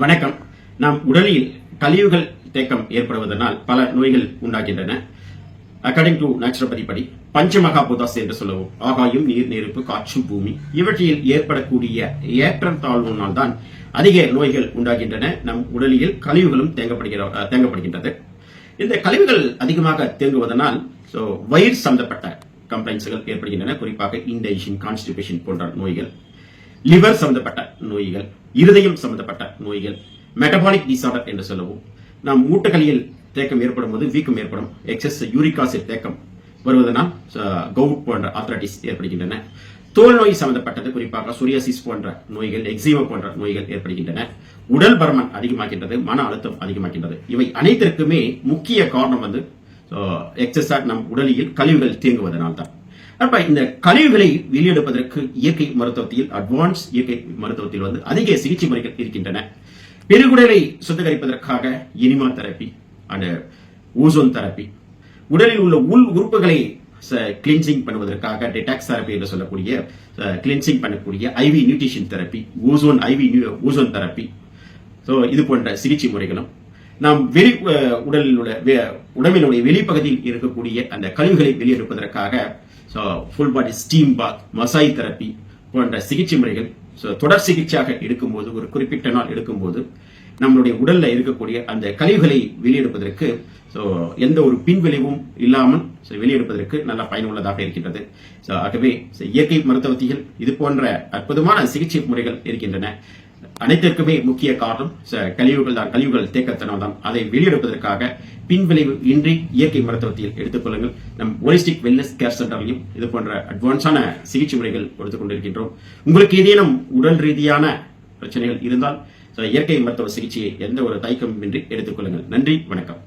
வணக்கம். நாம் உடலில் கழிவுகள் தேக்கம் ஏற்படுவதனால் பல நோய்கள் உண்டாகின்றன. அக்கார்டிங் டு நேச்சுரோபதி படி பஞ்சமகாபூதாஸ் என்று சொல்லவும் ஆகாயம், நீர், நெருப்பு, காற்று, பூமி இவற்றில் ஏற்படக்கூடிய ஏற்றத்தாழ்வுனால் தான் அதிக நோய்கள் உண்டாகின்றன. நம் உடலில் கழிவுகளும் தேங்கப்படுகின்றது. இந்த கழிவுகள் அதிகமாக தேங்குவதனால் வயிறு சம்பந்தப்பட்ட கம்ப்ளைண்ட்ஸ்கள் ஏற்படுகின்றன. குறிப்பாக இன்டைஜஷன், கான்ஸ்டிபேஷன் போன்ற நோய்கள், லிவர் சம்பந்தப்பட்ட நோய்கள், இருதயம் சம்பந்தப்பட்ட நோய்கள், மெட்டபாலிக் டிசார்டர் என்று சொல்லவும் நாம் மூட்டுகளில் தேக்கம் ஏற்படும் போது வீக்கம் ஏற்படும். எக்ஸஸ் யூரிக் ஆசிட் தேக்கம் வருவதனால் கவுட் போன்ற ஆர்த்ரைட்டிஸ் ஏற்படுகின்றன. தோல் நோய் சம்பந்தப்பட்டது, குறிப்பாக சொரியாசிஸ் போன்ற நோய்கள், எக்ஸிமா போன்ற நோய்கள் ஏற்படுகின்றன. உடல் பருமன் அதிகமாகின்றது, மன அழுத்தம் அதிகமாகின்றது. இவை அனைத்திற்குமே முக்கிய காரணம் எக்ஸஸா நம் உடலில் கழிவுகள் தேங்குவதனால் தான். அப்ப இந்த கழிவுகளை வெளியெடுப்பதற்கு இயற்கை மருத்துவத்தில், அட்வான்ஸ் இயற்கை மருத்துவத்தில் அதிக சிகிச்சை முறைகள் இருக்கின்றன. பெருங்குடலை சுத்திகரிப்பதற்காக enema therapy and ozone therapy, உடலில் உள்ள உள் உறுப்புகளை கிளீன்சிங் பண்ணுவதற்காக டெடாக்ஸ் தெரப்பி என்று சொல்லக்கூடிய கிளீன்சிங் பண்ணக்கூடிய IV nutrition therapy, ozone therapy, இது போன்ற சிகிச்சை முறைகளும் நாம் உடம்பினுடைய வெளிப்பகுதியில் இருக்கக்கூடிய அந்த கழிவுகளை வெளியெடுப்பதற்காக full body steam bath, massage therapy போன்ற சிகிச்சை முறைகள் தொடர் சிகிச்சையாக எடுக்கும்போது, ஒரு குறிப்பிட்ட நாள் எடுக்கும்போது நம்மளுடைய உடல்ல இருக்கக்கூடிய அந்த கழிவுகளை வெளியெடுப்பதற்கு எந்த ஒரு பின்விளைவும் இல்லாமல் வெளியெடுப்பதற்கு நல்ல பயனுள்ளதாக இருக்கின்றது. ஆகவே இயற்கை மருத்துவத்தில் இது போன்ற அற்புதமான சிகிச்சை முறைகள் இருக்கின்றன. அனைத்திற்குமே முக்கிய காரணம் கழிவுகள் தேக்கத்தினால் தான். அதை வெளியெடுப்பதற்காக பின்விளைவு இன்றி இயற்கை மருத்துவத்தில் எடுத்துக்கொள்ளுங்கள். நம் ஹோலிஸ்டிக் வெல்னஸ் கேர் சென்டர்லையும் இது போன்ற அட்வான்ஸான சிகிச்சை முறைகள் கொடுத்துக் கொண்டிருக்கின்றோம். உங்களுக்கு ஏதேனும் உடல் ரீதியான பிரச்சனைகள் இருந்தால் இயற்கை மருத்துவ சிகிச்சையை எந்த ஒரு தயக்கமின்றி எடுத்துக்கொள்ளுங்கள். நன்றி, வணக்கம்.